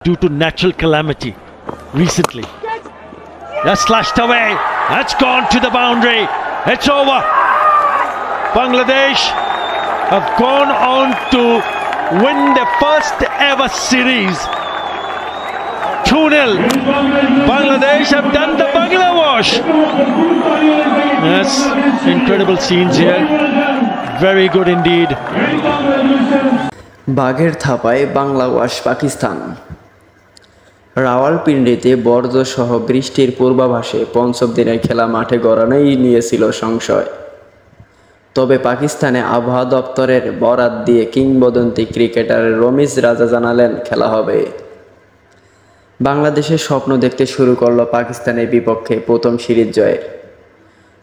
due to natural calamity recently. That's slashed away. That's gone to the boundary. It's over. Bangladesh have gone on to win the first ever series. 2-0. Bangladesh have done the Bangla wash. Yes, incredible scenes here. Very good indeed. বাঘের থাপায় Bangla wash Pakistan. রাওয়ালপিন্ডিতে বর্জ্যসহ বৃষ্টির পূর্বাভাসে পঞ্চম দিনের খেলা মাঠে গড়ানোই নিয়েছিল সংশয়। তবে পাকিস্তানে আবহাওয়া দপ্তরের বরাত দিয়ে কিংবদন্তি ক্রিকেটার রমিজ রাজা জানালেন খেলা হবে। বাংলাদেশের স্বপ্ন দেখতে শুরু করল পাকিস্তানের বিপক্ষে প্রথম সিরিজ জয়ের।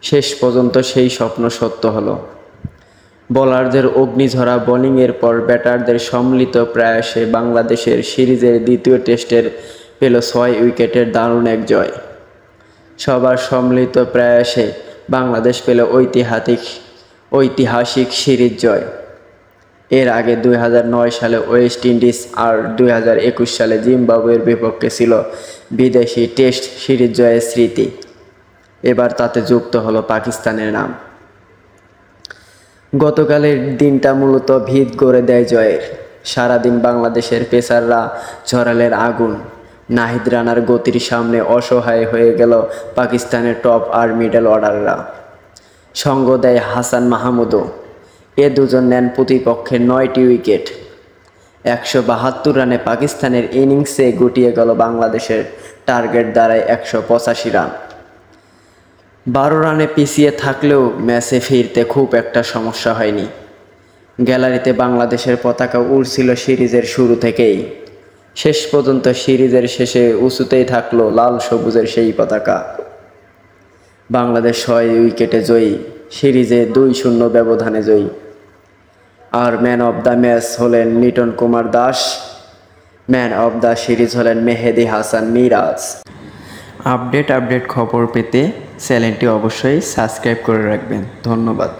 শেষ পর্যন্ত সেই স্বপ্ন সত্য হলো। বোলারদের অগ্নিঝরা বোলিংয়ের পর ব্যাটারদের সম্মিলিত প্রয়াসে বাংলাদেশের সিরিজের দ্বিতীয় টেস্টের পেল 6 উইকেটের দারুণ এক জয়। সবার সম্মিলিত প্রয়াসে বাংলাদেশ পেল ঐতিহাসিক সিরিজ জয়। এর আগে 2009 সালে ওয়েস্ট ইন্ডিজ আর 2021 সালে জিম্বাবুয়ের বিপক্ষে ছিল বিদেশি টেস্ট সিরিজ জয়ের স্মৃতি। এবার তাতে যুক্ত হলো পাকিস্তানের নাম। গতকালের দিনটা মূলত ভিত গড়ে দেয় জয়ের। সারাদিন বাংলাদেশের পেসাররা ঝরালেন আগুন। নাহিদ রানার গতির সামনে অসহায় হয়ে গেল পাকিস্তানের টপ আর মিডল অর্ডাররা। সঙ্গ দেয় হাসান মাহমুদও। এ দুজন নেন প্রতিপক্ষের 9টি উইকেট। 172 রানে পাকিস্তানের ইনিংসে গুটিয়ে গেল বাংলাদেশের টার্গেট দাঁড়ায় 185 রান। 12 রানে পিছিয়ে থাকলেও ম্যাচে ফিরতে খুব একটা সমস্যা হয়নি। গ্যালারিতে বাংলাদেশের পতাকা উড়ছিল সিরিজের শুরু থেকেই। শেষ পর্যন্ত সিরিজের শেষে উঁচুতেই থাকলো লাল সবুজের সেই পতাকা। বাংলাদেশ 6 উইকেটে জয়ী, সিরিজে 2-0 ব্যবধানে জয়ী। আর ম্যান অব দ্য ম্যাচ হলেন Liton Kumar Das. Man of the series হলেন মেহেদী হাসান মিরাজ। আপডেট খবর পেতে চ্যানেলটি অবশ্যই সাবস্ক্রাইব করে রাখবেন। ধন্যবাদ।